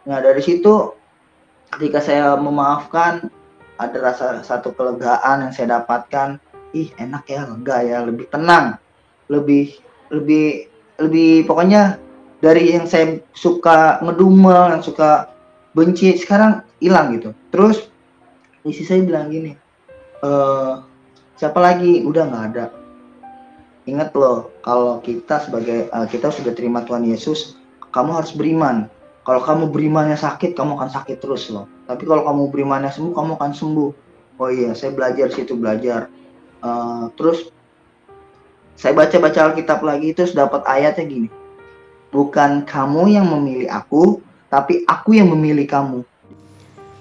Nah, dari situ ketika saya memaafkan, ada rasa satu kelegaan yang saya dapatkan. Ih, enak ya, lega ya, lebih tenang, lebih lebih lebih pokoknya dari yang saya suka ngedumel, yang suka benci, sekarang hilang gitu. Terus isi saya bilang gini, siapa lagi? Udah nggak ada. Ingat loh, kalau kita sudah terima Tuhan Yesus, kamu harus beriman. Kalau kamu berimannya sakit, kamu akan sakit terus loh. Tapi kalau kamu berimannya sembuh, kamu akan sembuh. Oh iya, saya belajar situ belajar. Terus saya baca-baca Alkitab lagi, terus dapat ayatnya gini. Bukan kamu yang memilih aku, tapi aku yang memilih kamu.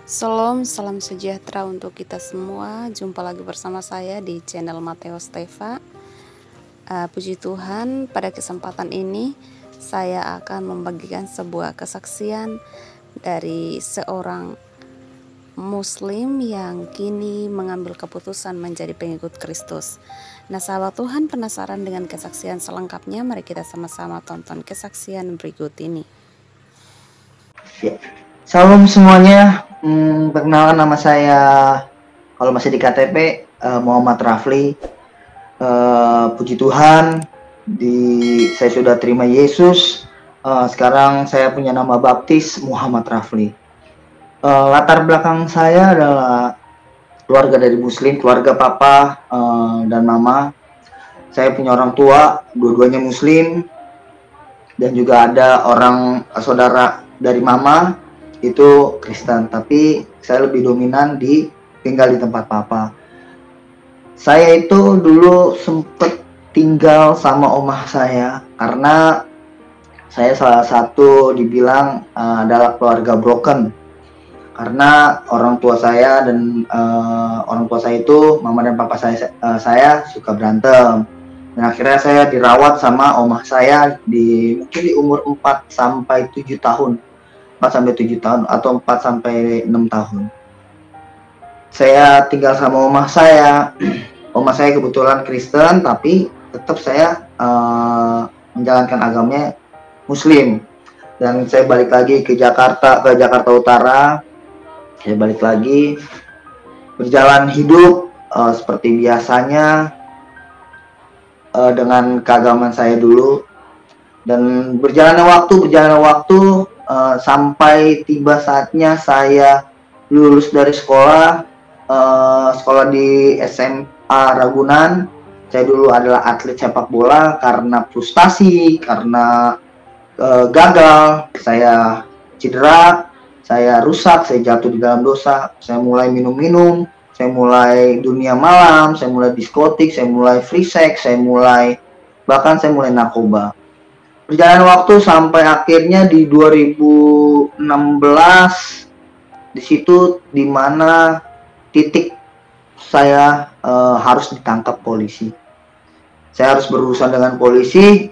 Salam sejahtera untuk kita semua. Jumpa lagi bersama saya di channel Mateo Steva. Puji Tuhan, pada kesempatan ini saya akan membagikan sebuah kesaksian dari seorang Muslim yang kini mengambil keputusan menjadi pengikut Kristus. Nah, sahabat Tuhan, penasaran dengan kesaksian selengkapnya? Mari kita sama-sama tonton kesaksian berikut ini. Ya. Salam semuanya. Perkenalkan, nama saya, kalau masih di KTP, Muhammad Rafli. Puji Tuhan, saya sudah terima Yesus. Sekarang saya punya nama baptis Muhammad Rafli. Latar belakang saya adalah keluarga dari Muslim, keluarga papa dan mama. Saya punya orang tua, dua-duanya Muslim, dan juga ada orang saudara dari mama itu Kristen, tapi saya lebih dominan tinggal di tempat papa. Saya itu dulu sempet tinggal sama omah saya karena saya salah satu dibilang adalah keluarga broken, karena orang tua saya dan orang tua saya itu, mama dan papa saya suka berantem. Dan akhirnya saya dirawat sama omah saya mungkin di umur 4 sampai 7 tahun. 4 sampai 7 tahun atau 4 sampai 6 tahun. Saya tinggal sama omah saya. Omah saya kebetulan Kristen, tapi tetap saya menjalankan agamanya Muslim. Dan saya balik lagi ke Jakarta Utara. Saya balik lagi berjalan hidup seperti biasanya dengan keagamaan saya dulu. Dan berjalannya waktu sampai tiba saatnya saya lulus dari sekolah di SMA Ragunan. Saya dulu adalah atlet sepak bola. Karena frustasi, karena gagal, saya cedera, saya rusak, saya jatuh di dalam dosa. Saya mulai minum-minum, saya mulai dunia malam, saya mulai diskotik, saya mulai free sex, bahkan saya mulai narkoba. Berjalan waktu sampai akhirnya di 2016, di situ dimana titik saya harus ditangkap polisi. Saya harus berurusan dengan polisi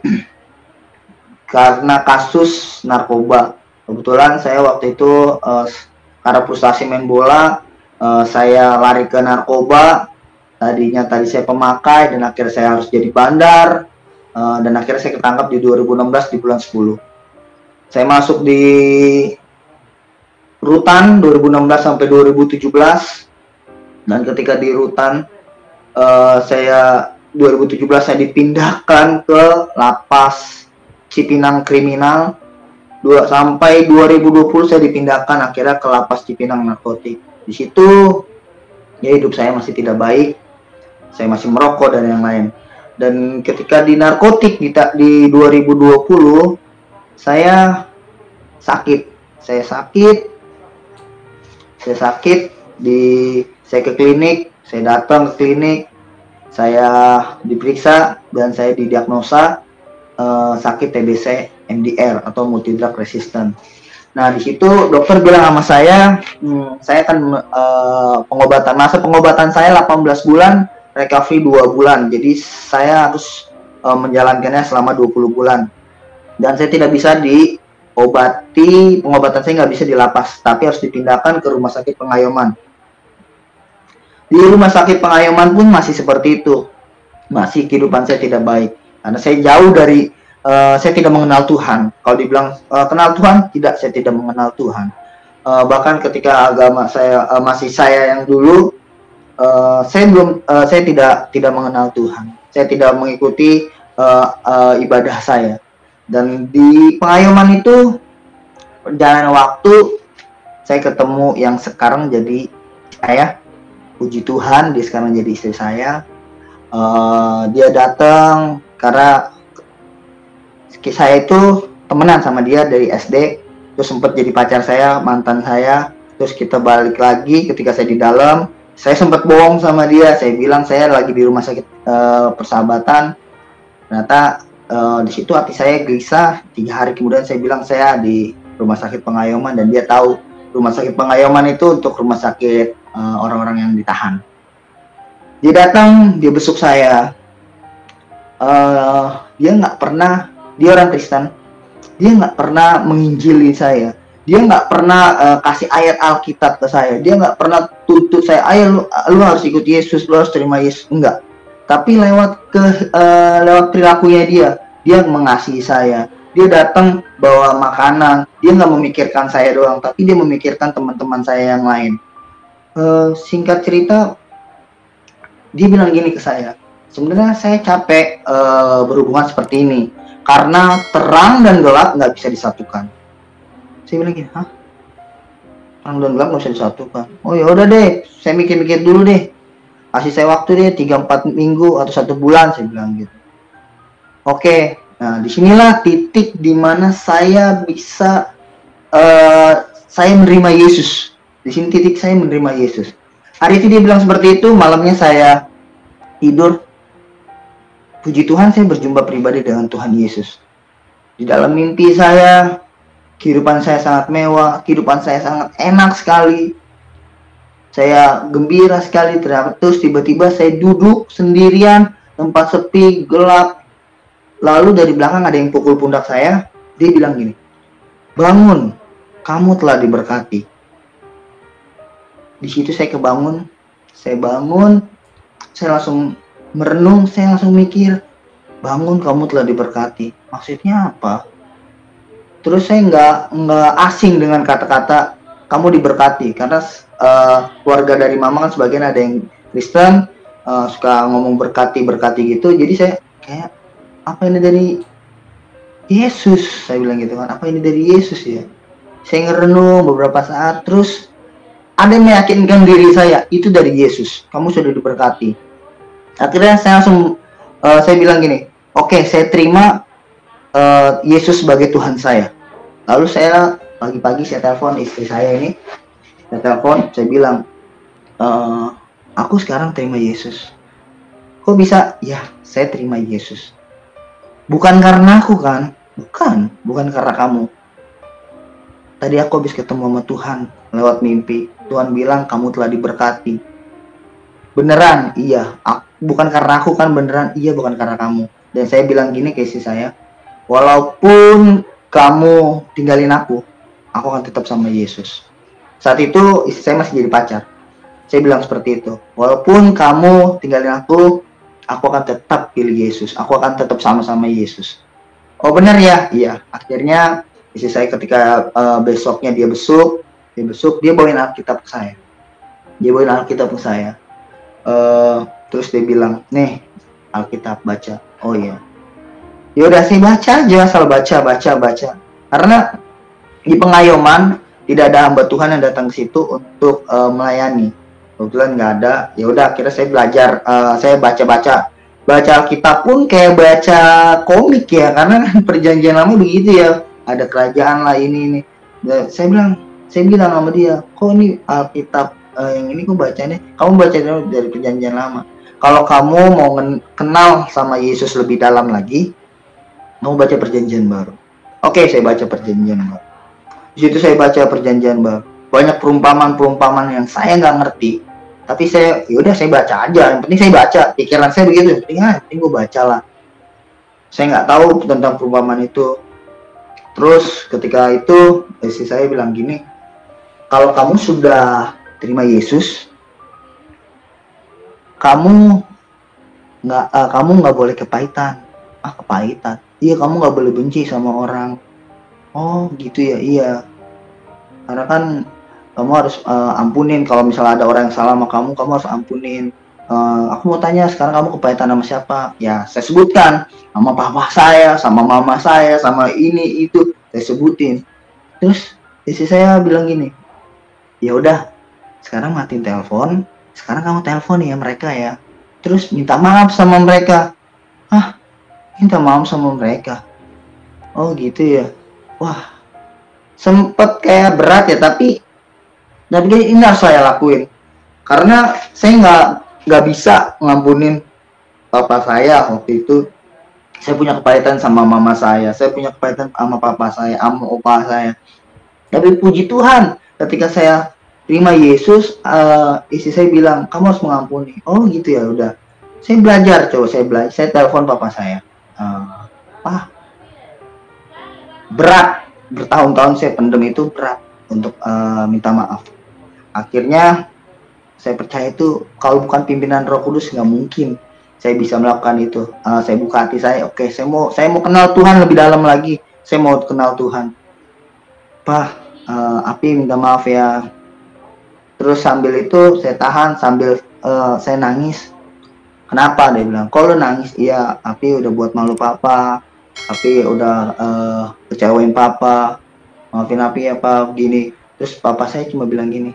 karena kasus narkoba. Kebetulan saya waktu itu karena frustasi main bola, saya lari ke narkoba. Tadi saya pemakai, dan akhirnya saya harus jadi bandar, dan akhirnya saya ketangkap di 2016 di bulan 10. Saya masuk di rutan 2016 sampai 2017, dan ketika di rutan 2017 saya dipindahkan ke lapas Cipinang kriminal. Sampai 2020 saya dipindahkan akhirnya ke lapas Cipinang narkotik. Di situ ya hidup saya masih tidak baik, saya masih merokok dan yang lain. Dan ketika di narkotik di 2020 saya sakit. Saya ke klinik, saya datang ke klinik, saya diperiksa dan saya didiagnosa sakit TBC MDR atau multi drug resistant. Nah, di situ dokter bilang sama saya akan masa pengobatan saya 18 bulan, recovery 2 bulan. Jadi saya harus menjalankannya selama 20 bulan. Dan saya tidak bisa diobati, pengobatan saya nggak bisa di lapas, tapi harus dipindahkan ke rumah sakit Pengayoman. Di rumah sakit Pengayoman pun masih seperti itu. Masih kehidupan saya tidak baik. Karena saya jauh dari saya tidak mengenal Tuhan. Kalau dibilang kenal Tuhan, tidak, saya tidak mengenal Tuhan. Bahkan ketika agama saya masih saya yang dulu, saya tidak mengenal Tuhan. Saya tidak mengikuti ibadah saya. Dan di pengayoman itu, perjalanan waktu, saya ketemu yang sekarang jadi saya. Puji Tuhan, dia sekarang jadi istri saya. Dia datang karena saya itu temenan sama dia dari SD, terus sempat jadi pacar saya, mantan saya, terus kita balik lagi ketika saya di dalam. Saya sempat bohong sama dia, saya bilang saya lagi di rumah sakit Persahabatan. Ternyata di situ hati saya gelisah. 3 hari kemudian saya bilang saya di rumah sakit Pengayoman, dan dia tahu rumah sakit Pengayoman itu untuk rumah sakit orang-orang yang ditahan. Dia datang, dia besuk saya. Dia nggak pernah, dia orang Kristen, dia nggak pernah menginjili saya, dia nggak pernah kasih ayat Alkitab ke saya, dia nggak pernah tuntut saya, ayo lu harus ikut Yesus, lu harus terima Yesus, enggak. Tapi lewat perilakunya dia mengasihi saya. Dia datang bawa makanan, dia nggak memikirkan saya doang, tapi dia memikirkan teman-teman saya yang lain. Singkat cerita, dia bilang gini ke saya, sebenarnya saya capek berhubungan seperti ini, karena terang dan gelap nggak bisa disatukan. Saya bilang gini, hah? Terang dan gelap nggak bisa disatukan? Oh ya udah deh, saya mikir-mikir dulu deh. Kasih saya waktu deh 3-4 minggu atau 1 bulan, saya bilang gitu. Oke, nah disinilah titik dimana saya bisa saya menerima Yesus. Di sini titik saya menerima Yesus. Hari itu dia bilang seperti itu, malamnya saya tidur. Puji Tuhan, saya berjumpa pribadi dengan Tuhan Yesus. Di dalam mimpi saya, kehidupan saya sangat mewah, kehidupan saya sangat enak sekali. Saya gembira sekali, terus tiba-tiba saya duduk sendirian, tempat sepi, gelap. Lalu dari belakang ada yang pukul pundak saya. Dia bilang gini, bangun, kamu telah diberkati. Di situ saya kebangun, saya bangun, saya langsung merenung, saya langsung mikir, bangun, kamu telah diberkati. Maksudnya apa? Terus saya nggak asing dengan kata-kata kamu diberkati, karena keluarga dari mama kan sebagian ada yang Kristen, suka ngomong berkati gitu. Jadi saya kayak, apa ini dari Yesus? Saya bilang gitu kan, apa ini dari Yesus ya? Saya ngerenung beberapa saat, terus ada yang meyakinkan diri saya, itu dari Yesus, kamu sudah diberkati. Akhirnya saya langsung saya bilang gini, oke, saya terima Yesus sebagai Tuhan saya. Lalu saya pagi-pagi saya telepon istri saya ini, saya telepon, saya bilang, aku sekarang terima Yesus. Kok bisa? Ya, saya terima Yesus. Bukan karena aku kan, bukan karena kamu. Tadi aku habis ketemu sama Tuhan lewat mimpi. Tuhan bilang kamu telah diberkati. Beneran, iya. Bukan karena aku kan, beneran, iya, bukan karena kamu. Dan saya bilang gini ke istri saya, walaupun kamu tinggalin aku akan tetap sama Yesus. Saat itu istri saya masih jadi pacar. Saya bilang seperti itu, walaupun kamu tinggalin aku akan tetap pilih Yesus. Aku akan tetap sama-sama Yesus. Oh benar ya? Iya. Akhirnya istri saya ketika besoknya dia bawain Alkitab ke saya. Terus dia bilang, nih Alkitab, baca. Oh iya. Ya udah, saya baca aja, asal baca. Karena di Pengayoman tidak ada hamba Tuhan yang datang ke situ untuk melayani. Kebetulan nggak ada. Ya udah, akhirnya saya belajar, saya baca Alkitab pun kayak baca komik ya, karena kan perjanjian lama begitu ya, ada kerajaan lah ini. Saya bilang sama dia, kok ini Alkitab yang ini kok bacanya, kamu baca dari perjanjian lama. Kalau kamu mau kenal sama Yesus lebih dalam lagi, kamu baca perjanjian baru. Oke, saya baca perjanjian baru. Di situ saya baca perjanjian baru. Banyak perumpamaan yang saya nggak ngerti. Tapi yaudah saya baca aja. Yang penting saya baca. Pikiran saya begitu. Yang penting gue baca lah. Saya nggak tahu tentang perumpamaan itu. Terus ketika itu istri saya bilang gini, kalau kamu sudah terima Yesus, kamu nggak boleh kepahitan. Kepahitan. iya kamu nggak boleh benci sama orang. Oh gitu ya, iya. Karena kan kamu harus ampunin kalau misalnya ada orang yang salah sama kamu, kamu harus ampunin. Aku mau tanya sekarang kamu kepahitan sama siapa? Ya saya sebutkan sama papa saya, sama mama saya, sama ini itu saya sebutin. Terus istri saya bilang gini, ya udah sekarang matiin telepon, sekarang kamu telepon ya mereka ya, terus minta maaf sama mereka. Hah, minta maaf sama mereka? Oh gitu ya. Wah, sempet kayak berat ya, tapi ini harus saya lakuin karena saya nggak bisa ngampunin papa saya waktu itu. Saya punya kepahitan sama mama saya punya kepahitan sama papa saya, sama opa saya. Tapi puji Tuhan, ketika saya terima Yesus, istri saya bilang kamu harus mengampuni. Oh gitu ya, udah. Saya belajar, saya telepon papa saya. Pak, berat, bertahun-tahun saya pendem itu berat untuk minta maaf. Akhirnya saya percaya itu kalau bukan pimpinan Roh Kudus nggak mungkin saya bisa melakukan itu. Saya buka hati saya, oke, saya mau kenal Tuhan lebih dalam lagi. Saya mau kenal Tuhan. Pak, Api minta maaf ya. Terus sambil itu saya tahan, sambil saya nangis. Kenapa? Dia bilang, kalau nangis, iya Api udah buat malu papa, Api udah kecewain papa, maafin Api ya Pak, gini. Terus papa saya cuma bilang gini,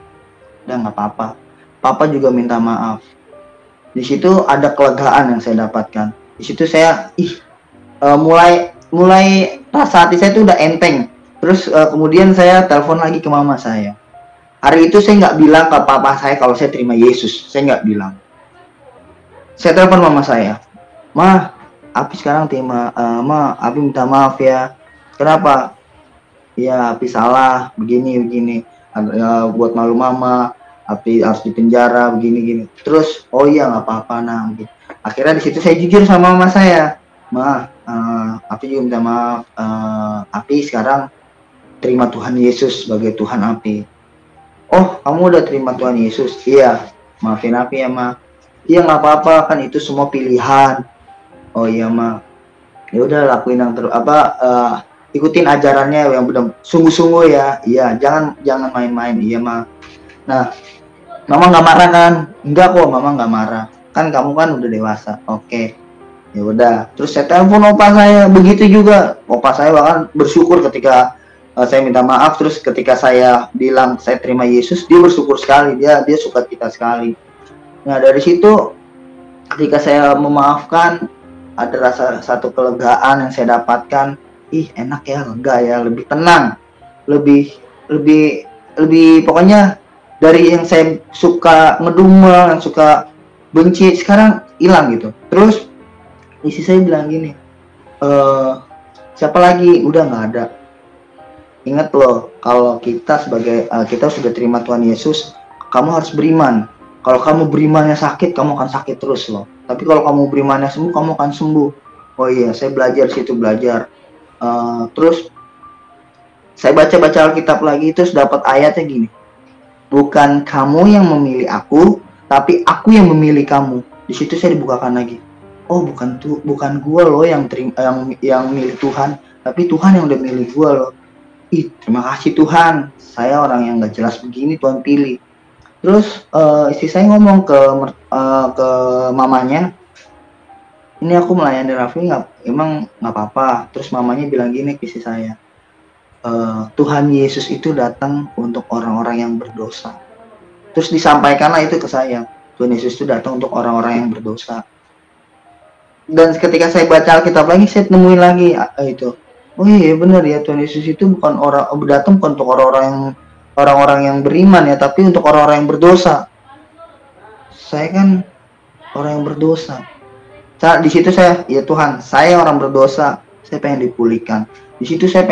udah nggak apa-apa, papa juga minta maaf. Di situ ada kelegaan yang saya dapatkan. Di situ saya mulai rasa hati saya itu udah enteng. Terus kemudian saya telepon lagi ke mama saya. Hari itu saya nggak bilang ke papa saya kalau saya terima Yesus. Saya nggak bilang. Saya telepon mama saya. Ma, Api sekarang terima. Ma, Api minta maaf ya. Kenapa? Ya, Api salah. Begini. Buat malu mama. Api harus dipenjara. Begini. Terus, oh iya nggak apa-apa nah. Akhirnya di situ saya jujur sama mama saya. Ma, Api juga minta maaf. Api sekarang terima Tuhan Yesus sebagai Tuhan Api. Oh, kamu udah terima Tuhan Yesus? Iya, maafin Api ya, Ma. Iya, nggak apa-apa, kan itu semua pilihan. Oh iya, Ma. Ya udah lakuin yang ikutin ajarannya yang benar sungguh-sungguh ya. Iya, jangan main-main. Iya, Ma. Nah, Mama nggak marah kan? Enggak kok, Mama nggak marah. Kan kamu kan udah dewasa. Oke. Ya udah. Terus saya telepon opa saya, begitu juga. Opa saya bahkan bersyukur ketika saya minta maaf, terus ketika saya bilang saya terima Yesus, dia bersyukur sekali, dia sukacita sekali. Nah dari situ ketika saya memaafkan, ada rasa satu kelegaan yang saya dapatkan. Ih enak ya, lega ya, lebih tenang, lebih pokoknya dari yang saya suka ngedumel, yang suka benci, sekarang hilang gitu. Terus isi saya bilang gini, siapa lagi? Udah nggak ada. Ingat loh, kalau kita kita sudah terima Tuhan Yesus, kamu harus beriman. Kalau kamu berimannya sakit, kamu akan sakit terus loh. Tapi kalau kamu berimannya sembuh, kamu akan sembuh. Oh iya, saya belajar situ, belajar. Terus saya baca Alkitab lagi, terus dapat ayatnya gini. Bukan kamu yang memilih aku, tapi aku yang memilih kamu. Di situ saya dibukakan lagi. Oh, bukan gua loh yang milih Tuhan, tapi Tuhan yang udah milih gua loh. Ih, terima kasih Tuhan, saya orang yang gak jelas begini Tuhan pilih. Terus istri saya ngomong ke mamanya, ini aku melayani Rafli emang nggak apa-apa. Terus mamanya bilang gini ke istri saya, Tuhan Yesus itu datang untuk orang-orang yang berdosa. Terus disampaikanlah itu ke saya, Tuhan Yesus itu datang untuk orang-orang yang berdosa. Dan ketika saya baca Alkitab lagi, saya nemuin lagi itu. Oh iya benar ya, Tuhan Yesus itu bukan datang untuk orang-orang yang beriman ya, tapi untuk orang-orang yang berdosa. Saya kan orang yang berdosa. Di situ saya, ya Tuhan, saya orang berdosa, saya pengen dipulihkan. Di situ saya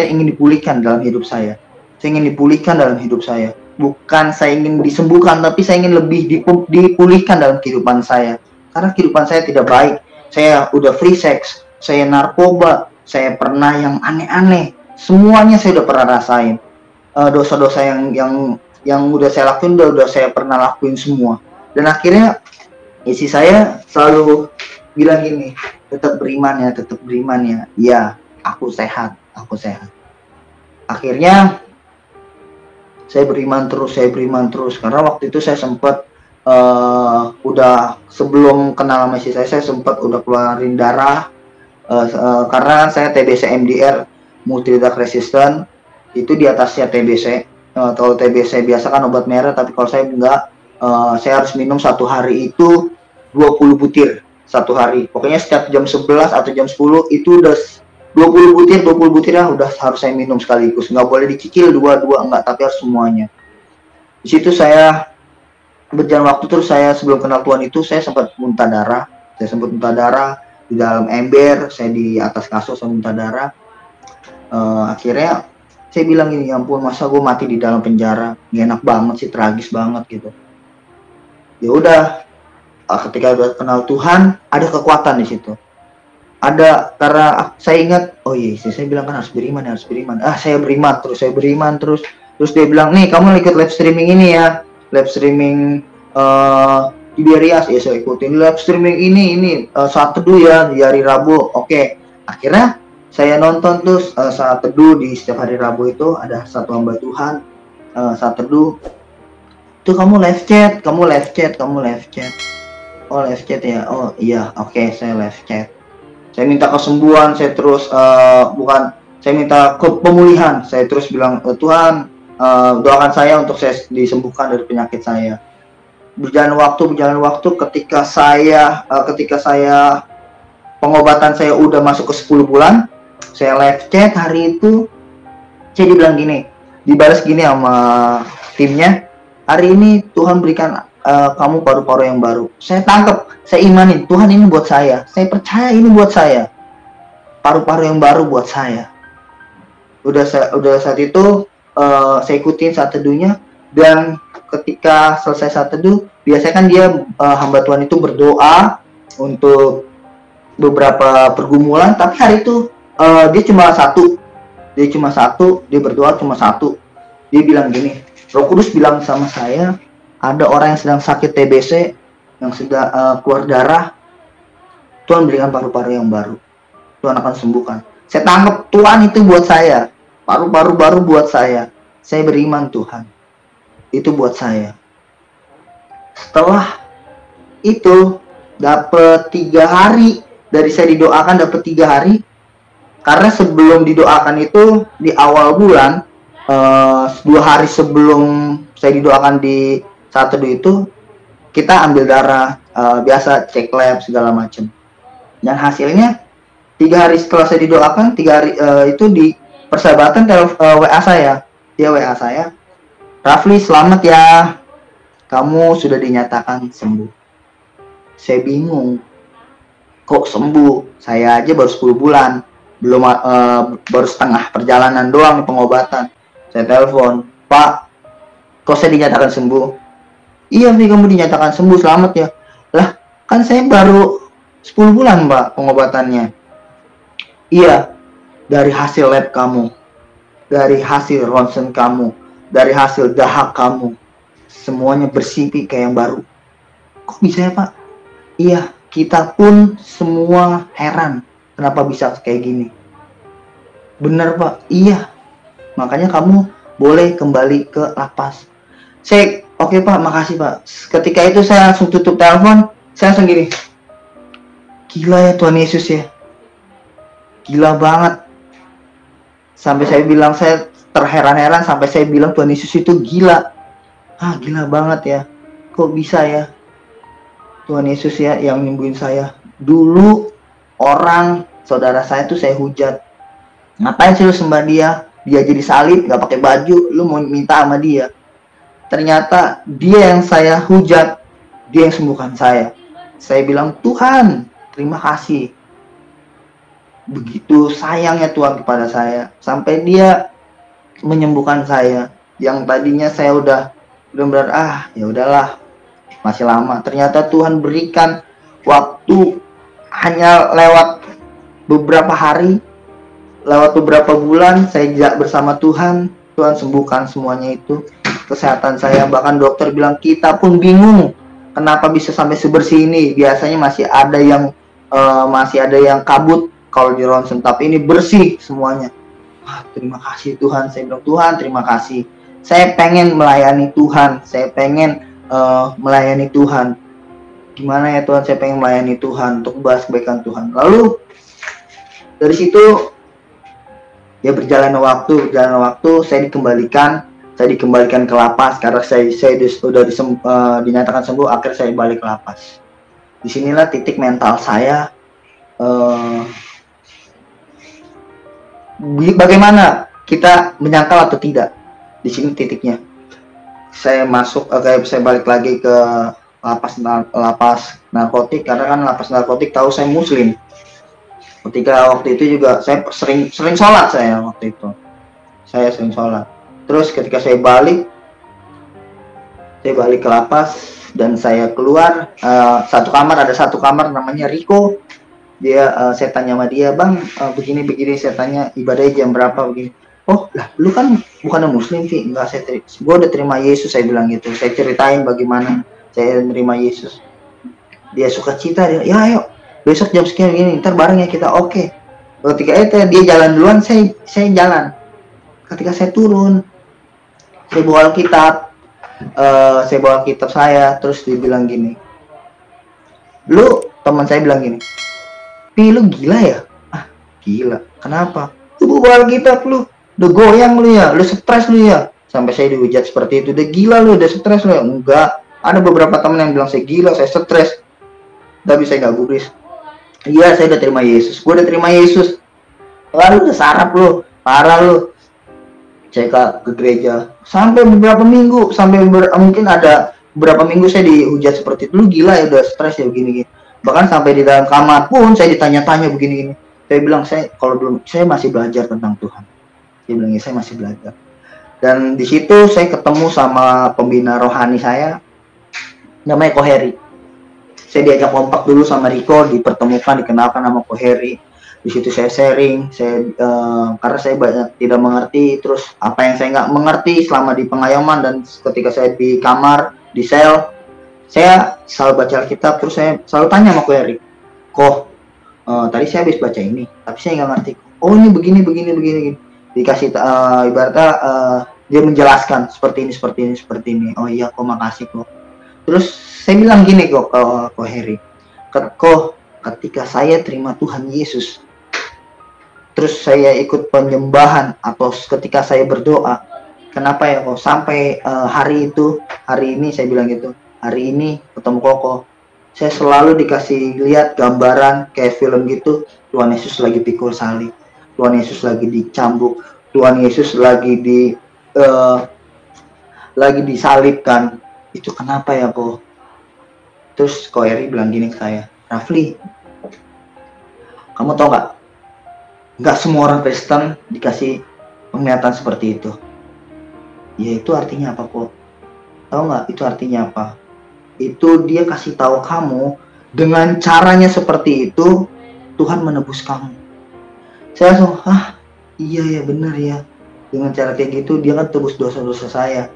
ingin dipulihkan dalam hidup saya. Saya ingin dipulihkan dalam hidup saya. Bukan saya ingin disembuhkan, tapi saya ingin lebih dipulihkan dalam kehidupan saya. Karena kehidupan saya tidak baik. Saya udah free sex, saya narkoba, saya pernah yang aneh-aneh, semuanya saya udah pernah rasain. Dosa-dosa yang udah saya lakuin, udah saya pernah lakuin semua. Dan akhirnya isi saya selalu bilang gini, tetap beriman ya, tetap beriman ya. Iya, aku sehat, aku sehat. Akhirnya saya beriman terus, karena waktu itu saya sempat udah sebelum kenal sama istri saya sempat udah keluarin darah, karena saya TBC MDR, multi drug resistant, itu di atasnya TBC. Kalau TBC biasa kan obat merah, tapi kalau saya enggak, saya harus minum satu hari itu 20 butir satu hari. Pokoknya setiap jam 11 atau jam 10 itu udah 20 butir ya, udah harus saya minum sekaligus. Nggak boleh dicicil dua-dua, enggak, tapi harus semuanya. Di situ saya berjalan waktu, terus saya sebelum kenal Tuhan itu saya sempat muntah darah. Saya sempat muntah darah di dalam ember, saya di atas kasur saya muntah darah. Akhirnya saya bilang gini, ya ampun, masa gue mati di dalam penjara? Gak enak banget sih, tragis banget gitu. Ya udah, ketika udah kenal Tuhan, ada kekuatan di situ. Ada, karena saya ingat, oh iya, saya bilang kan harus beriman. Saya beriman terus. Terus dia bilang, nih kamu ikut live streaming ini ya, live streaming Tiberias. Ya saya ikutin live streaming ini saat teduh ya di hari Rabu. Oke, akhirnya saya nonton terus saat teduh di setiap hari Rabu itu ada satu hamba Tuhan saat teduh. Tuh kamu live chat. Oh live chat ya, oh iya, oke, saya live chat. Saya minta kesembuhan, saya terus saya minta pemulihan. Saya terus bilang, Tuhan, doakan saya untuk saya disembuhkan dari penyakit saya. Berjalan waktu, ketika saya pengobatan saya udah masuk ke 10 bulan, saya live chat hari itu. Saya dibilang gini, dibalas gini sama timnya, hari ini Tuhan berikan kamu paru-paru yang baru. Saya tangkap, saya imanin, Tuhan ini buat saya percaya ini buat saya, paru-paru yang baru buat saya. Udah saat itu saya ikutin saat teduhnya, dan ketika selesai saat teduh, biasanya kan dia hamba Tuhan itu berdoa untuk beberapa pergumulan, tapi hari itu dia cuma satu, dia berdoa cuma satu. Dia bilang gini, Roh Kudus bilang sama saya, ada orang yang sedang sakit TBC, yang sedang keluar darah, Tuhan berikan paru-paru yang baru, Tuhan akan sembuhkan. Saya tangkap, Tuhan itu buat saya, paru-paru baru buat saya beriman, Tuhan itu buat saya. Setelah itu dapat 3 hari, dari saya didoakan dapat 3 hari, karena sebelum didoakan itu di awal bulan, 2 hari sebelum saya didoakan di saat teduh itu, kita ambil darah, biasa cek lab segala macam, dan hasilnya 3 hari setelah saya didoakan, 3 hari itu di persahabatan WA saya, dia WA saya, Rafli selamat ya, kamu sudah dinyatakan sembuh. Saya bingung, kok sembuh? Saya aja baru 10 bulan, belum baru setengah perjalanan doang pengobatan. Saya telepon, Pak, kok saya dinyatakan sembuh? Iya nih, kamu dinyatakan sembuh, selamat ya. Lah, kan saya baru 10 bulan Pak pengobatannya. Iya, dari hasil lab kamu, dari hasil ronsen kamu, dari hasil dahak kamu, semuanya bersih kayak yang baru. Kok bisa ya Pak? Iya, kita pun semua heran kenapa bisa kayak gini. Bener Pak? Iya, makanya kamu boleh kembali ke lapas. Saya, oke Pak, makasih Pak. Ketika itu saya langsung tutup telepon, saya langsung gini, gila ya Tuhan Yesus ya, gila banget. Sampai saya bilang, saya terheran-heran sampai saya bilang Tuhan Yesus itu gila. Gila banget ya, kok bisa ya Tuhan Yesus ya yang nyembuhin saya. Dulu orang saudara saya tuh saya hujat, ngapain sih lu sembah dia jadi salib, nggak pakai baju, lu mau minta sama dia. Ternyata dia yang saya hujat, dia yang sembuhkan saya. Saya bilang, Tuhan terima kasih. Begitu sayangnya Tuhan kepada saya, sampai dia menyembuhkan saya. Yang tadinya saya udah benar-benar ya udahlah, masih lama. Ternyata Tuhan berikan waktu, hanya lewat beberapa hari, lewat beberapa bulan saya bersama Tuhan, Tuhan sembuhkan semuanya itu, kesehatan saya. Bahkan dokter bilang, kita pun bingung kenapa bisa sampai sebersih ini. Biasanya masih ada yang masih ada yang kabut kalau di ronsen, tapi ini bersih semuanya. Wah, terima kasih Tuhan. Saya bilang, Tuhan terima kasih, saya pengen melayani Tuhan, saya pengen melayani Tuhan. Gimana ya Tuhan, saya pengen melayani Tuhan untuk bahas kebaikan Tuhan. Lalu dari situ ya berjalan waktu, saya dikembalikan ke lapas karena saya sudah dinyatakan sembuh. Akhirnya saya balik ke lapas. Disinilah titik mental saya, bagaimana kita menyangkal atau tidak. Di sini titiknya saya saya balik lagi ke lapas narkotik, karena kan lapas narkotik tahu saya muslim. Ketika waktu itu juga saya sering sholat, saya waktu itu saya sering sholat. Terus ketika saya balik ke lapas dan saya keluar, ada satu kamar namanya Riko. Dia saya tanya sama dia, bang, begini saya tanya, ibadahnya jam berapa begini. Oh lah, lu kan bukan muslim sih. Enggak, gue udah terima Yesus, saya bilang gitu. Saya ceritain bagaimana saya menerima Yesus. Dia suka cita, dia, ya ayo besok jam sekian gini, ntar bareng ya kita. Oke. Ketika dia jalan duluan, saya jalan. Ketika saya turun, saya bawa Alkitab, terus dia bilang gini, teman saya bilang gini, Pi, lu gila ya? Ah, gila. Kenapa? Lu bawa Alkitab, lu udah goyang lu ya, lu stres lu ya. Sampai saya dihujat seperti itu, udah gila lu, udah stres lu ya. Enggak, ada beberapa teman yang bilang saya gila, saya stres. Tapi saya nggak gubris. Iya, saya udah terima Yesus, gue udah terima Yesus. Lalu udah sarap lu, parah lu. Saya ke gereja sampai beberapa minggu, mungkin ada beberapa minggu saya dihujat seperti itu. Lu gila ya, udah stres ya begini-gini. Bahkan sampai di dalam kamar pun saya ditanya-tanya begini-gini. Saya bilang, saya masih belajar tentang Tuhan. Dia bilang, ya saya masih belajar. Dan di situ saya ketemu sama pembina rohani saya, namanya Ko Heri. Saya diajak kompak dulu sama Riko, dipertemukan, dikenalkan nama Ko Heri. Di situ saya sharing, karena saya banyak tidak mengerti, terus apa yang saya nggak mengerti selama di pengayoman dan ketika saya di kamar, di sel, saya selalu baca Alkitab. Terus saya selalu tanya sama Ko Heri, tadi saya habis baca ini, tapi saya nggak ngerti. Oh ini begini. Dikasih ibaratnya dia menjelaskan seperti ini. Oh iya kok, makasih kok. Terus saya bilang gini kok ke Ko Heri, ketika saya terima Tuhan Yesus, terus saya ikut penyembahan atau ketika saya berdoa, kenapa ya kok sampai hari ini saya bilang gitu, hari ini ketemu Koko, saya selalu dikasih lihat gambaran kayak film gitu, Tuhan Yesus lagi pikul salib, Tuhan Yesus lagi dicambuk, Tuhan Yesus lagi disalibkan. Itu kenapa ya kok? Terus Ko Heri bilang gini ke saya, Rafli, kamu tau gak? Gak semua orang Kristen dikasih penglihatan seperti itu. Ya itu artinya apa kok? Tahu nggak itu artinya apa? Itu dia kasih tahu kamu dengan caranya seperti itu Tuhan menebus kamu. Saya langsung, iya ya benar ya. Dengan cara kayak gitu dia kan tebus dosa-dosa saya.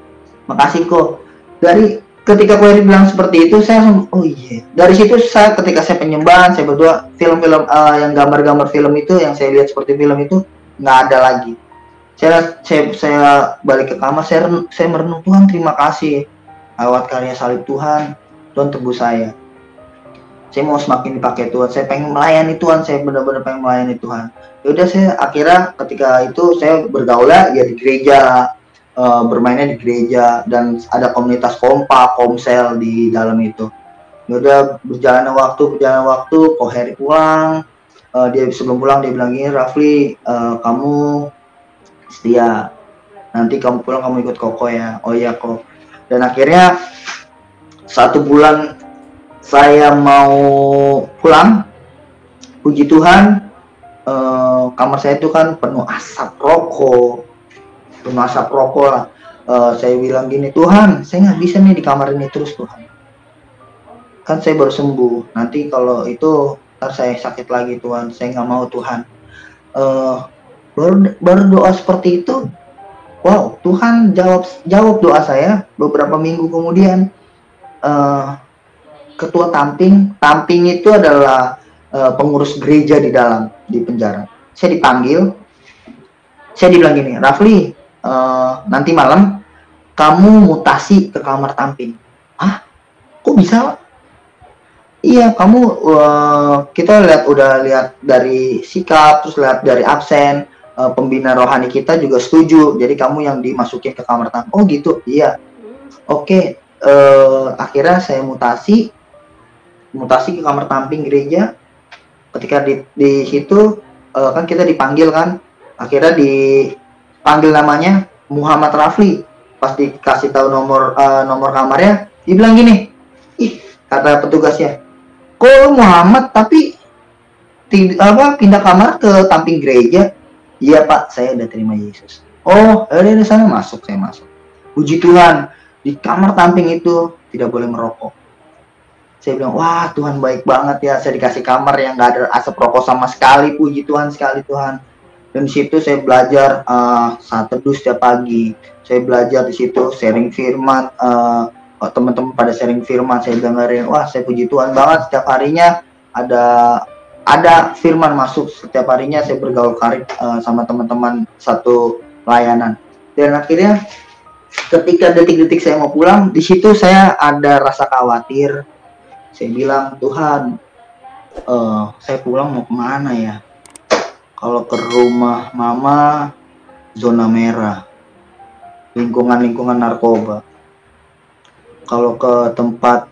Makasih kok. Dari ketika Ko Heri bilang seperti itu, saya langsung, oh iya. Dari situ ketika saya penyembahan, saya berdoa, film-film yang gambar-gambar film itu yang saya lihat seperti film itu nggak ada lagi. Saya balik ke kamar, saya merenung, Tuhan terima kasih lewat karya salib Tuhan tebus saya. Saya mau semakin dipakai Tuhan, saya pengen melayani Tuhan, saya benar-benar pengen melayani Tuhan. Yaudah, saya akhirnya ketika itu saya bergaul ya di gereja, bermainnya di gereja, dan ada komunitas komsel di dalam itu. Yaudah, berjalan waktu, Ko Heri pulang. Dia sebelum pulang dia bilang gini, Rafli, kamu setia, nanti kamu pulang kamu ikut Koko ya. Oh iya kok. Dan akhirnya 1 bulan saya mau pulang, puji Tuhan, kamar saya itu kan penuh asap rokok lah. Saya bilang gini, Tuhan, saya nggak bisa nih di kamar ini terus Tuhan. Kan saya baru sembuh, nanti kalau itu ntar saya sakit lagi Tuhan, saya nggak mau Tuhan. Baru doa seperti itu, wow, Tuhan jawab doa saya. Beberapa minggu kemudian, ketua tamping itu adalah pengurus gereja di dalam, di penjara. Saya dipanggil, saya dibilang gini, Rafli, nanti malam kamu mutasi ke kamar tamping. Ah, kok bisa? Iya, kamu kita udah lihat dari sikap, terus lihat dari absen, pembina rohani kita juga setuju. Jadi kamu yang dimasukin ke kamar tamping. Oh gitu, iya. Oke, akhirnya saya mutasi ke kamar tamping gereja. Ketika di situ kan kita dipanggil kan, akhirnya dipanggil namanya Muhammad Rafli. Pas dikasih tahu nomor kamarnya, dibilang gini, ih, kata petugasnya, kok Muhammad tapi pindah kamar ke tamping gereja? Iya Pak, saya udah terima Yesus. Oh, dari sana masuk, saya masuk. Puji Tuhan, di kamar tamping itu tidak boleh merokok. Saya bilang, wah Tuhan baik banget ya, saya dikasih kamar yang gak ada asap rokok sama sekali. Puji Tuhan sekali Tuhan. Dan di situ saya belajar saat teduh setiap pagi. Saya belajar di situ sharing firman, teman-teman pada sharing firman, saya dengerin, wah saya puji Tuhan banget. Setiap harinya ada firman masuk, setiap harinya saya bergaul karib sama teman-teman satu layanan. Dan akhirnya ketika detik-detik saya mau pulang, di situ saya ada rasa khawatir. Saya bilang, Tuhan, saya pulang mau kemana ya? Kalau ke rumah mama, zona merah, lingkungan narkoba. Kalau ke tempat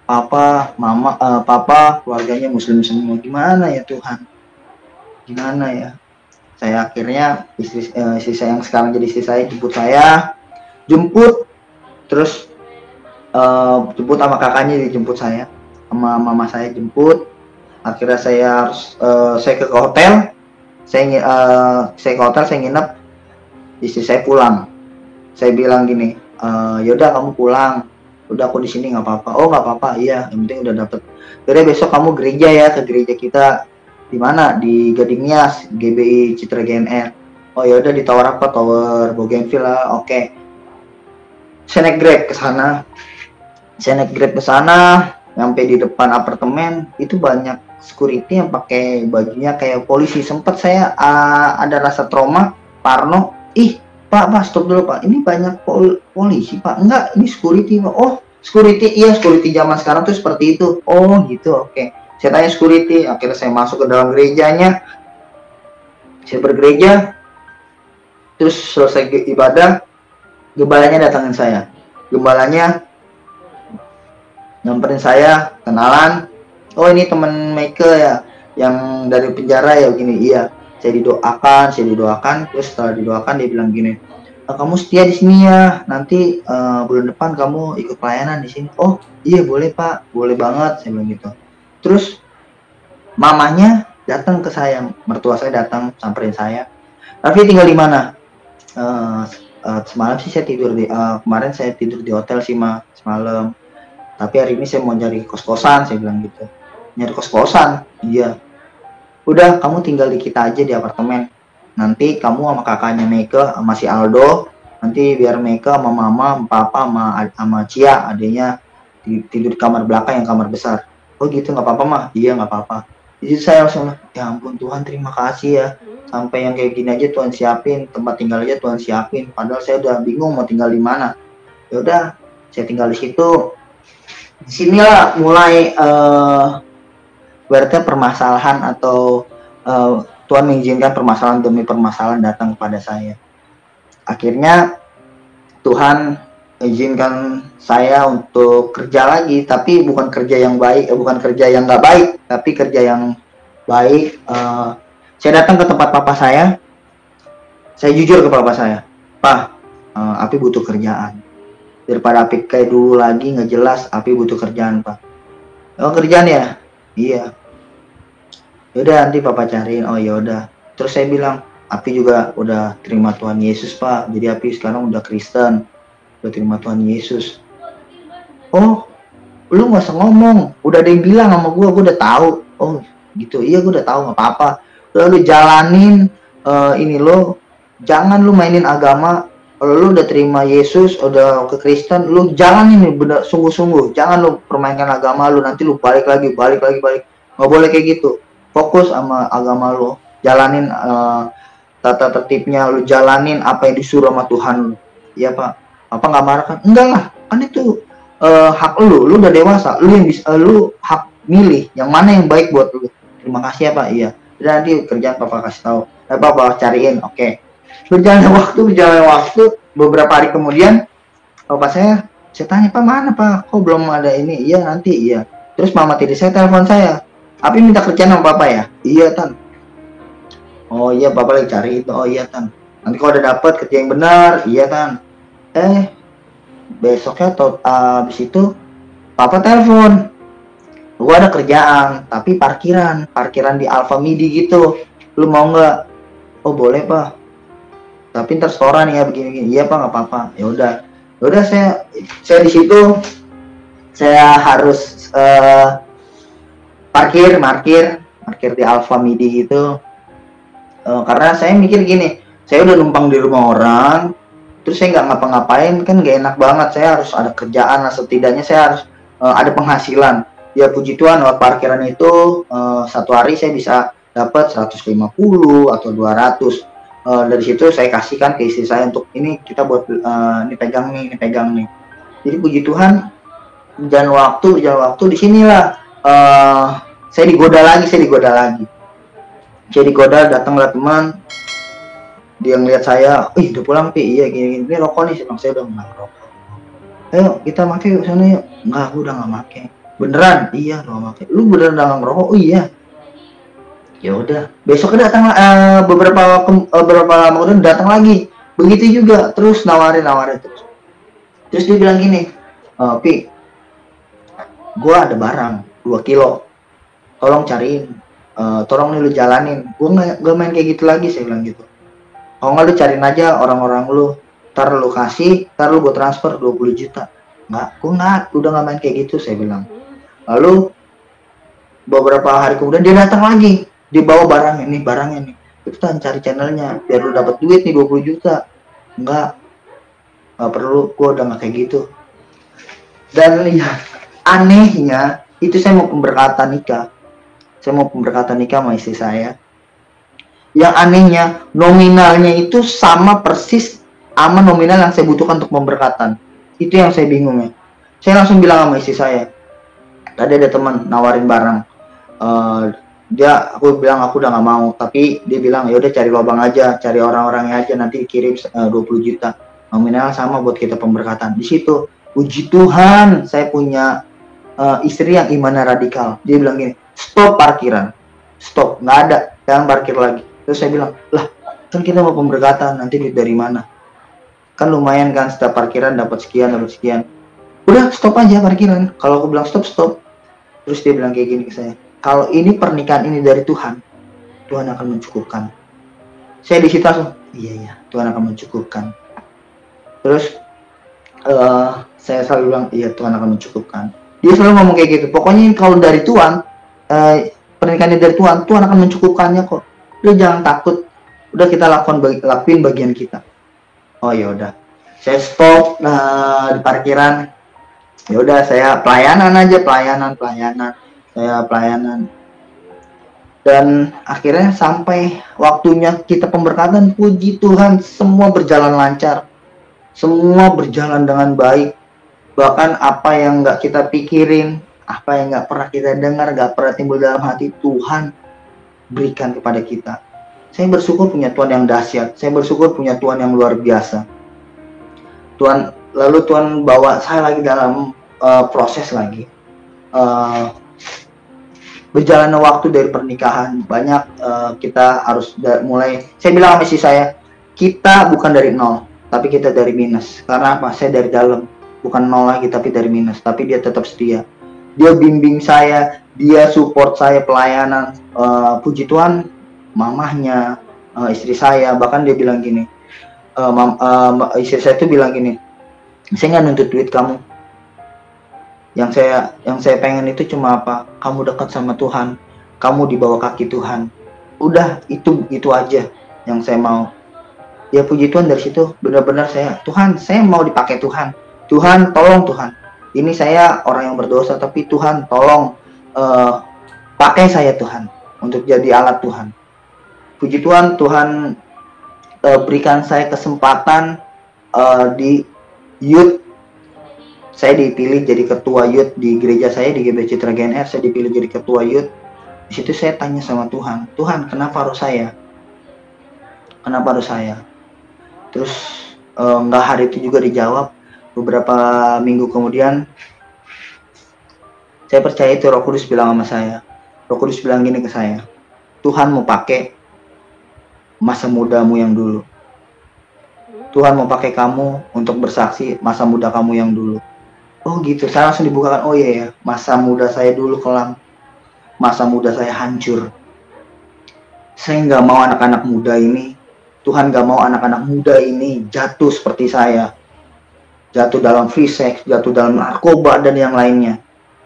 papa keluarganya muslim semua, gimana ya Tuhan? Gimana ya? Saya akhirnya istri saya yang sekarang jadi istri saya jemput, terus jemput sama kakaknya dijemput saya, sama mama saya jemput. Akhirnya saya ke hotel, saya ke hotel, saya nginep, istri saya pulang. Saya bilang gini, yaudah kamu pulang, udah aku di sini nggak apa-apa. Oh nggak apa-apa, iya, yang penting udah dapet. Jadi besok kamu gereja ya, ke gereja kita di mana, di Gading Nias, GBI Citra GNR. Oh yaudah, di tower apa? Tower Bougainville lah. Oke. Saya naik Grab ke sana, sampai di depan apartemen itu banyak security yang pakai bajunya kayak polisi. Sempat saya ada rasa trauma, parno. Ih, Pak, stop dulu Pak. Ini banyak polisi Pak. Enggak, ini security Pak. Oh, security, iya security zaman sekarang tuh seperti itu. Oh gitu, oke. Saya tanya security, akhirnya saya masuk ke dalam gerejanya. Saya bergereja, terus selesai ibadah, gembalanya datangin saya. Gembalanya nyamperin saya, kenalan. Oh ini teman Michael ya, yang dari penjara ya, begini. Iya, saya didoakan. Terus setelah didoakan dia bilang gini, kamu setia di sini ya, nanti bulan depan kamu ikut pelayanan di sini. Oh iya boleh Pak, boleh banget, saya bilang gitu. Terus mamanya datang ke saya, mertua saya datang samperin saya. Raffi tinggal di mana? Semalam sih saya tidur kemarin saya tidur di hotel sih semalam. Tapi hari ini saya mau nyari kos-kosan, saya bilang gitu. Nyari kos-kosan? Iya. Udah, kamu tinggal di kita aja di apartemen. Nanti kamu sama kakaknya Meike, sama si Aldo, nanti biar Meike sama mama, sama papa, sama Cia, adanya tidur di kamar belakang yang kamar besar. Oh gitu, nggak apa-apa mah? Iya nggak apa-apa. Jadi saya langsung, ya ampun Tuhan, terima kasih ya. Sampai yang kayak gini aja Tuhan siapin, tempat tinggal aja Tuhan siapin. Padahal saya udah bingung mau tinggal di mana. Ya udah, saya tinggal di situ. Disinilah mulai berarti permasalahan atau Tuhan mengizinkan permasalahan demi permasalahan datang kepada saya. Akhirnya Tuhan izinkan saya untuk kerja lagi, tapi bukan kerja yang baik, bukan kerja yang nggak baik, tapi kerja yang baik. Saya datang ke tempat papa saya jujur ke papa saya, Pak, Api butuh kerjaan. Daripada Api kayak dulu lagi nggak jelas, Api butuh kerjaan Pak. Oh kerjaan ya? Iya. Yaudah nanti papa cariin. Oh yaudah. Terus saya bilang, Api juga udah terima Tuhan Yesus Pak. Jadi Api sekarang udah Kristen, udah terima Tuhan Yesus. Oh, lu nggak usah ngomong. Udah ada yang bilang sama gue udah tahu. Oh gitu. Iya gue udah tahu, nggak apa-apa. Udah lu jalanin ini lo. Jangan lu mainin agama. Kalau lu udah terima Yesus, udah ke Kristen, lu jalanin nih bener sungguh-sungguh. Jangan lu permainkan agama lu, nanti lu balik lagi. nggak boleh kayak gitu. Fokus sama agama lu, jalanin tata tertibnya, lu jalanin apa yang disuruh sama Tuhan lu. Iya Pak, apa nggak marah kan? Enggak lah, kan itu hak lu udah dewasa, lu yang bisa, lu hak milih yang mana yang baik buat lu. Terima kasih ya Pak. Iya, udah nanti kerjaan Papa kasih tahu, Papa cariin. Oke. Berjalan waktu beberapa hari kemudian, Papa saya tanya, Pak mana Pak, kok belum ada ini? Iya nanti, iya. Terus mama tiri saya telepon saya, Api minta kerjaan sama Papa ya? Iya Tan. Oh iya, Papa lagi cari itu. Oh iya Tan, nanti kalau udah dapet kerja yang benar. Iya Tan. Besoknya atau abis itu Papa telepon, gua ada kerjaan tapi parkiran di Alfa Midi gitu, lu mau nggak? Oh boleh Pak, tapi ntar setoran ya begini-gini. Iya Pak, nggak apa-apa. Ya udah saya di situ saya harus parkir di Alfa Midi gitu. Karena saya mikir gini, saya udah numpang di rumah orang, terus saya nggak ngapa-ngapain, kan nggak enak banget. Saya harus ada kerjaan, setidaknya saya harus ada penghasilan. Ya puji Tuhan, lewat parkiran itu satu hari saya bisa dapat 150 atau 200. Dari situ saya kasihkan ke istri saya untuk ini kita buat ini pegang nih. Jadi puji Tuhan, jalan waktu di sinilah saya digoda lagi. Datanglah teman, dia ngeliat saya, udah pulang Pi, iya gini, ini rokok nih, saya udah nggak rokok. Ayo kita pakai yuk sana yuk. Nggak, aku udah nggak pakai. Beneran? Iya, udah nggak pakai. Lu beneran udah nggak ngerokok? Oh iya. Ya udah. Besoknya datang beberapa lama kemudian datang lagi. Begitu juga, terus nawarin terus. Terus dia bilang gini, Pi, gua ada barang 2 kilo, tolong cariin. Tolong nih lu jalanin, gue nggak main kayak gitu lagi, saya bilang gitu. Kalau nggak lu cariin aja orang-orang lu, ntar lu kasih, ntar lu buat transfer 20 juta. Gue udah nggak main kayak gitu, saya bilang. Lalu beberapa hari kemudian dia datang lagi, dia bawa barangnya nih, itu kan cari channelnya biar lu dapat duit nih 20 juta. Nggak perlu, gue udah nggak kayak gitu. Dan ya anehnya itu saya mau pemberkatan nikah sama istri saya. Yang anehnya nominalnya itu sama persis sama nominal yang saya butuhkan untuk pemberkatan. Itu yang saya bingung ya. Saya langsung bilang sama istri saya, tadi ada teman nawarin barang, aku bilang aku udah nggak mau, tapi dia bilang ya udah cari lubang aja, cari orang-orangnya aja, nanti dikirim 20 juta nominal sama buat kita pemberkatan. Di situ puji Tuhan saya punya istri yang imannya radikal. Dia bilang gini, stop parkiran, stop, nggak ada, jangan parkir lagi. Terus saya bilang, lah kan kita mau pemberkatan, nanti duit dari mana? Kan lumayan kan, setiap parkiran dapat sekian. Udah stop aja parkiran. Kalau aku bilang stop. Terus dia bilang kayak gini ke saya, kalau ini pernikahan ini dari Tuhan akan mencukupkan. Saya di situ langsung, iya Tuhan akan mencukupkan. Terus saya selalu bilang, iya Tuhan akan mencukupkan. Dia selalu ngomong kayak gitu, pokoknya kalau dari Tuhan, pernikahannya dari Tuhan akan mencukupkannya kok. Udah jangan takut, udah kita lakuin bagian kita. Oh ya udah, saya stop di parkiran. Ya udah saya pelayanan. Saya pelayanan. Dan akhirnya sampai waktunya kita pemberkatan, puji Tuhan semua berjalan lancar. Semua berjalan dengan baik. Bahkan apa yang nggak kita pikirin, apa yang nggak pernah kita dengar, nggak pernah timbul dalam hati, Tuhan berikan kepada kita. Saya bersyukur punya Tuhan yang dahsyat. Saya bersyukur punya Tuhan yang luar biasa. Lalu Tuhan bawa saya lagi dalam proses lagi. Berjalannya waktu dari pernikahan, banyak kita harus mulai. Saya bilang sama istri saya, kita bukan dari nol, tapi kita dari minus. Karena apa? Saya dari dalam. Bukan nol lagi, tapi dari minus. Tapi dia tetap setia. Dia bimbing saya, dia support saya pelayanan. Puji Tuhan, mamahnya, istri saya, bahkan dia bilang gini, istri saya tuh bilang gini, saya nggak nuntut duit kamu. Yang saya pengen itu cuma apa? Kamu dekat sama Tuhan, kamu di bawah kaki Tuhan. Udah, itu aja yang saya mau. Ya puji Tuhan, dari situ benar-benar saya mau dipakai Tuhan. Tuhan, tolong Tuhan. Ini saya orang yang berdosa, tapi Tuhan tolong pakai saya Tuhan untuk jadi alat Tuhan. Puji Tuhan, Tuhan berikan saya kesempatan di youth. Saya dipilih jadi ketua youth di gereja saya di GBC Citra GNR. Saya dipilih jadi ketua youth. Di situ saya tanya sama Tuhan, Tuhan kenapa harus saya? Kenapa harus saya? Terus nggak hari itu juga dijawab. Beberapa minggu kemudian saya percaya itu Roh Kudus bilang sama saya. Roh Kudus bilang gini ke saya, Tuhan mau pakai masa mudamu yang dulu. Tuhan mau pakai kamu untuk bersaksi masa muda kamu yang dulu. Oh gitu, saya langsung dibukakan, oh iya ya, masa muda saya dulu kelam. Masa muda saya hancur. Saya nggak mau anak-anak muda ini, Tuhan nggak mau anak-anak muda ini jatuh seperti saya. Jatuh dalam free sex, jatuh dalam narkoba dan yang lainnya.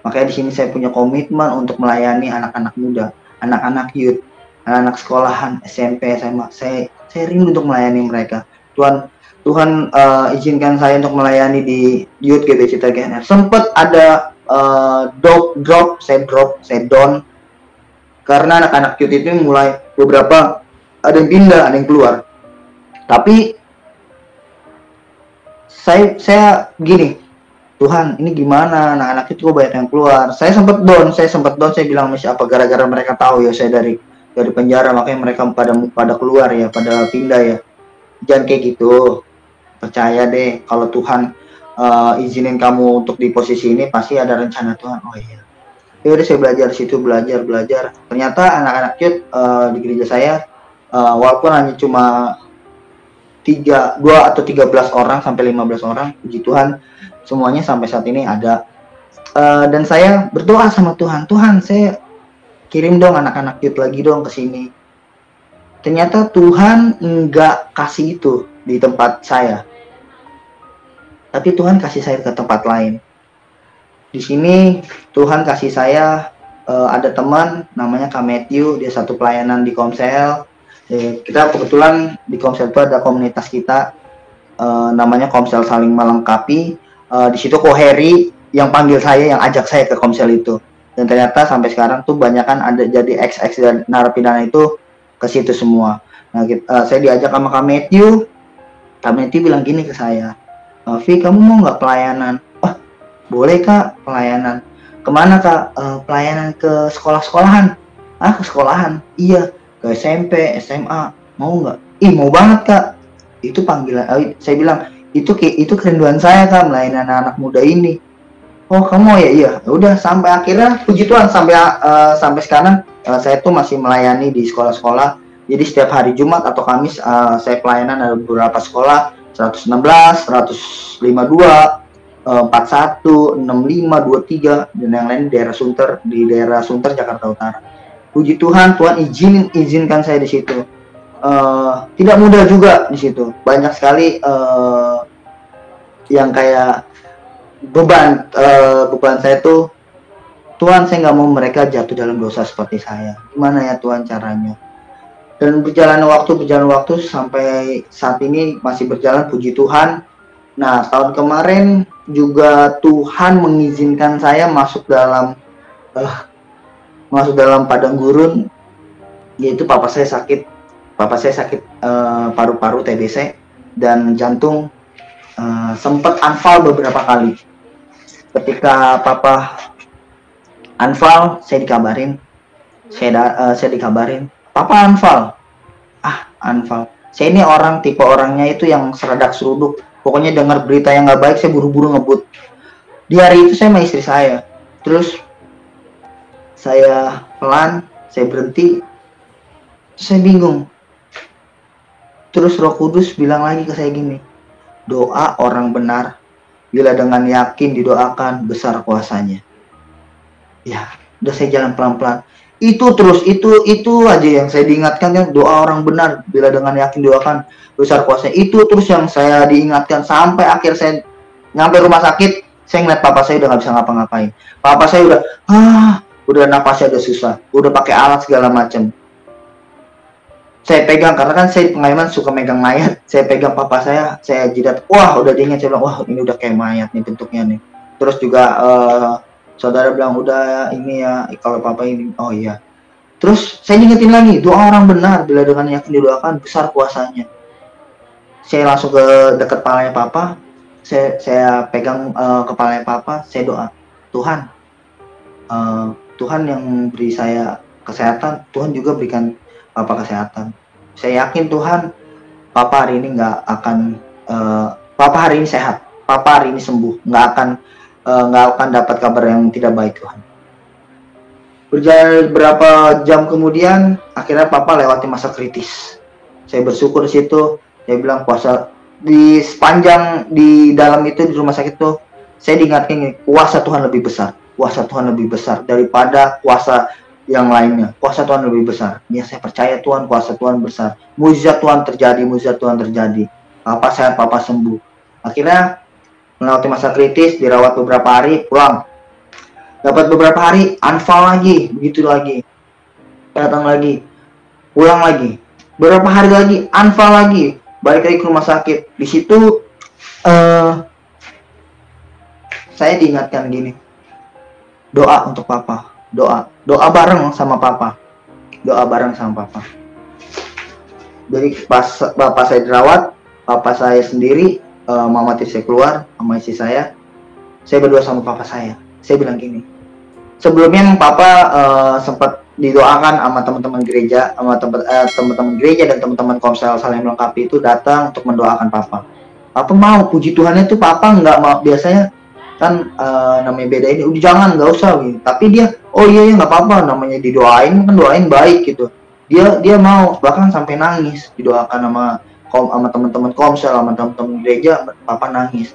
Makanya di sini saya punya komitmen untuk melayani anak-anak muda, anak-anak youth, anak-anak sekolahan, SMP, SMA. Saya rindu untuk melayani mereka. Tuhan izinkan saya untuk melayani di youth GBC Citra GNR. Sempat ada saya down karena anak-anak youth itu mulai beberapa ada yang pindah, ada yang keluar. Tapi saya gini, Tuhan ini gimana, anak-anak itu banyak yang keluar. Saya sempat down, saya bilang masih apa gara-gara mereka tahu ya saya dari penjara, makanya mereka pada keluar ya, pada pindah ya. Jangan kayak gitu. Percaya deh kalau Tuhan izinin kamu untuk di posisi ini pasti ada rencana Tuhan. Oh iya. Ya udah saya belajar situ, belajar. Ternyata anak-anak youth di gereja saya walaupun hanya cuma 2 atau 13 orang sampai 15 orang, puji Tuhan semuanya sampai saat ini ada. Dan saya berdoa sama Tuhan, Tuhan saya kirim dong anak-anak youth lagi dong ke sini. Ternyata Tuhan nggak kasih itu di tempat saya, tapi Tuhan kasih saya ke tempat lain. Di sini Tuhan kasih saya ada teman namanya Kak Matthew, dia satu pelayanan di Komsel. Kita kebetulan di Komsel itu ada komunitas kita namanya Komsel Saling Melengkapi. Di situ Ko Heri yang panggil saya, yang ajak saya ke Komsel itu. Dan ternyata sampai sekarang tuh banyak kan ada jadi ex dan narapidana itu ke situ semua. Nah, saya diajak sama Kak Matthew. Kak Matthew bilang gini ke saya, Vi kamu mau nggak pelayanan? Oh boleh Kak, pelayanan. Kemana Kak? Pelayanan ke sekolah-sekolahan. Ke sekolahan? Iya. Ke SMP, SMA. Mau nggak? Ih mau banget Kak. Itu panggilan. Saya bilang itu kerinduan saya Kak, melayani anak-anak muda ini. Oh kamu mau ya? Iya. Udah sampai akhirnya puji Tuhan sampai sekarang saya tuh masih melayani di sekolah-sekolah. Jadi setiap hari Jumat atau Kamis saya pelayanan ada beberapa sekolah, 116, 152, 41, 65, 23 dan yang lain di daerah Sunter Jakarta Utara. Puji Tuhan, Tuhan izinkan saya di situ. Tidak mudah juga di situ. Banyak sekali yang kayak beban saya tuh, Tuhan saya nggak mau mereka jatuh dalam dosa seperti saya. Gimana ya Tuhan caranya? Dan berjalan waktu sampai saat ini masih berjalan, puji Tuhan. Nah tahun kemarin juga Tuhan mengizinkan saya masuk dalam padang gurun, yaitu papa saya sakit paru-paru TBC dan jantung, sempat anfal beberapa kali. Ketika papa anfal, saya dikabarin papa anfal. Anfal. Saya ini tipe orangnya itu yang seradak seruduk. Pokoknya dengar berita yang nggak baik saya buru-buru ngebut. Di hari itu saya sama istri saya. Terus saya berhenti. Saya bingung. Terus Roh Kudus bilang lagi ke saya gini, doa orang benar bila dengan yakin didoakan besar kuasanya. Ya, udah saya jalan pelan-pelan. Itu aja yang saya diingatkan kan, doa orang benar bila dengan yakin didoakan besar kuasanya. Itu terus yang saya diingatkan sampai akhir saya nyampe rumah sakit. Saya ngeliat papa saya udah nggak bisa ngapa-ngapain. Papa saya udah napasnya udah susah, udah pakai alat segala macam. Saya pegang karena kan saya di pengalaman suka megang mayat. Saya pegang papa saya jidat. Wah udah dingin. Saya bilang wah ini udah kayak mayat nih bentuknya nih. Terus juga Saudara bilang udah ini ya, kalau papa ini, oh iya. Terus saya ingetin lagi, doa orang benar bila dengan yakin didoakan besar kuasanya. Saya langsung ke dekat kepalanya papa, saya pegang kepalanya papa, saya doa, Tuhan, Tuhan yang beri saya kesehatan, Tuhan juga berikan papa kesehatan. Saya yakin Tuhan, papa hari ini papa hari ini sehat, papa hari ini sembuh, nggak akan dapat kabar yang tidak baik Tuhan. Berjalan beberapa jam kemudian, akhirnya papa lewati masa kritis. Saya bersyukur di situ. Saya bilang puasa di sepanjang di dalam itu di rumah sakit itu, saya diingatkan kuasa Tuhan lebih besar. Kuasa Tuhan lebih besar daripada kuasa yang lainnya. Kuasa Tuhan lebih besar. Ya saya percaya Tuhan, kuasa Tuhan besar. Mujizat Tuhan terjadi, mujizat Tuhan terjadi. Papa sehat, papa sembuh. Akhirnya melewati masa kritis, dirawat beberapa hari, pulang. Dapat beberapa hari, unfall lagi, begitu lagi. Datang lagi, pulang lagi. Beberapa hari lagi, unfall lagi, balik lagi ke rumah sakit. Di situ saya diingatkan gini, doa untuk papa, doa bareng sama papa, doa bareng sama papa. Jadi pas bapak saya dirawat, papa saya sendiri, mama tiri saya keluar, sama istri saya berdua sama papa saya. Saya bilang gini, sebelumnya papa sempat didoakan sama teman-teman gereja, sama teman-teman gereja dan teman-teman Komsel saling melengkapi itu datang untuk mendoakan papa. Papa mau, puji Tuhannya tuh papa nggak mau, biasanya kan namanya beda ini, udah jangan, nggak usah gitu. Tapi dia, oh iya nggak apa-apa, namanya didoain kan, doain baik gitu. Dia mau, bahkan sampai nangis didoakan sama teman-teman Komsel, sama teman-teman gereja, papa nangis.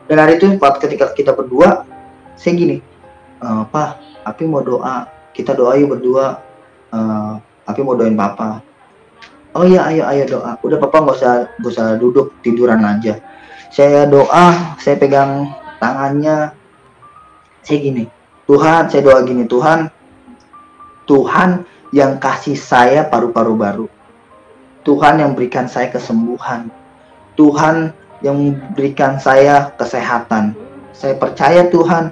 Dan hari itu ketika kita berdua, saya gini, Pak, Api mau doa, kita doa yuk berdua, Api mau doain papa. Oh iya, ayo doa. Udah papa nggak usah duduk tiduran aja. Saya doa, saya pegang tangannya, saya gini, Tuhan, saya doa gini, Tuhan yang kasih saya paru-paru baru, Tuhan yang berikan saya kesembuhan, Tuhan yang berikan saya kesehatan. Saya percaya Tuhan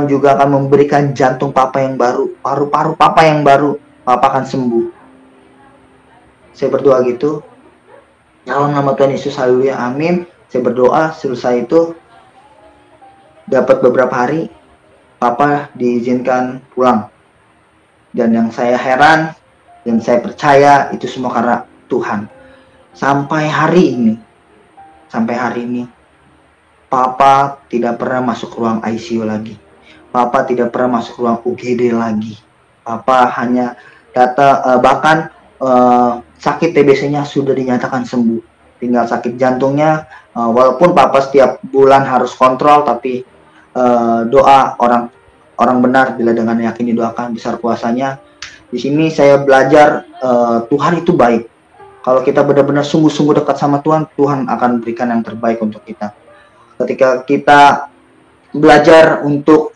juga akan memberikan jantung papa yang baru, paru-paru papa yang baru, papa akan sembuh. Saya berdoa gitu, dalam nama Tuhan Yesus, haleluya, amin. Saya berdoa, selesai itu, dapat beberapa hari, papa diizinkan pulang. Dan yang saya heran, dan saya percaya itu semua karena Tuhan. Sampai hari ini, papa tidak pernah masuk ruang ICU lagi. Papa tidak pernah masuk ruang UGD lagi. Papa hanya bahkan sakit TBC-nya sudah dinyatakan sembuh. Tinggal sakit jantungnya, walaupun papa setiap bulan harus kontrol, tapi doa orang benar bila dengan yakin didoakan besar kuasanya. Di sini saya belajar Tuhan itu baik. Kalau kita benar-benar sungguh-sungguh dekat sama Tuhan, Tuhan akan berikan yang terbaik untuk kita. Ketika kita belajar untuk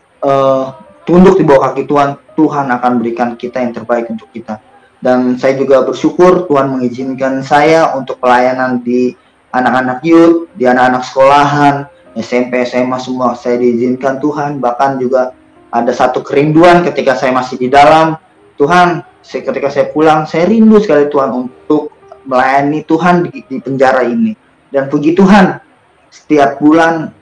tunduk di bawah kaki Tuhan, Tuhan akan berikan kita yang terbaik untuk kita. Dan saya juga bersyukur Tuhan mengizinkan saya untuk pelayanan di anak-anak youth, di anak-anak sekolahan, SMP, SMA semua saya diizinkan Tuhan. Bahkan juga ada satu kerinduan ketika saya masih di dalam Tuhan, ketika saya pulang, saya rindu sekali Tuhan untuk melayani Tuhan di penjara ini. Dan puji Tuhan, setiap bulan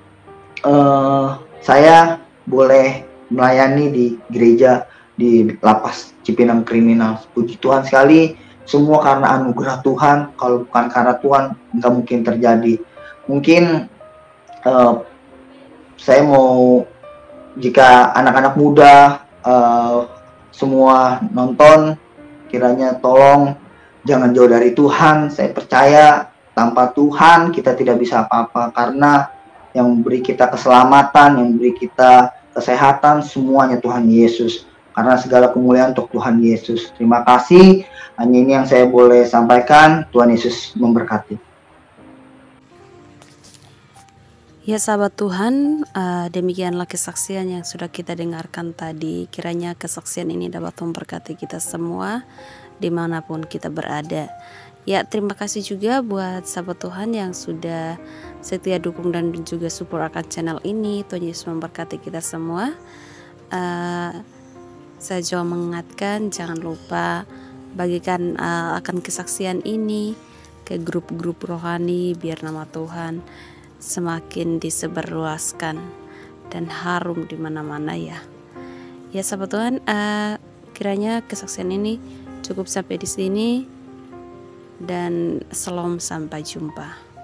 saya boleh melayani di gereja di lapas Cipinang Kriminal. Puji Tuhan sekali, semua karena anugerah Tuhan. Kalau bukan karena Tuhan, nggak mungkin terjadi. Mungkin saya mau, jika anak-anak muda semua nonton, kiranya tolong jangan jauh dari Tuhan. Saya percaya tanpa Tuhan kita tidak bisa apa-apa, karena yang memberi kita keselamatan, yang memberi kita kesehatan, semuanya Tuhan Yesus. Karena segala kemuliaan untuk Tuhan Yesus. Terima kasih. Hanya ini yang saya boleh sampaikan. Tuhan Yesus memberkati. Ya sahabat Tuhan, demikianlah kesaksian yang sudah kita dengarkan tadi. Kiranya kesaksian ini dapat memberkati kita semua dimanapun kita berada. Ya, terima kasih juga buat sahabat Tuhan yang sudah setia dukung dan juga support akan channel ini. Tuhan Yesus memberkati kita semua. Saya juga mengingatkan jangan lupa bagikan akan kesaksian ini ke grup-grup rohani biar nama Tuhan semakin disebarluaskan dan harum di mana-mana ya. Ya sahabat Tuhan, kiranya kesaksian ini cukup sampai di sini dan shalom, sampai jumpa.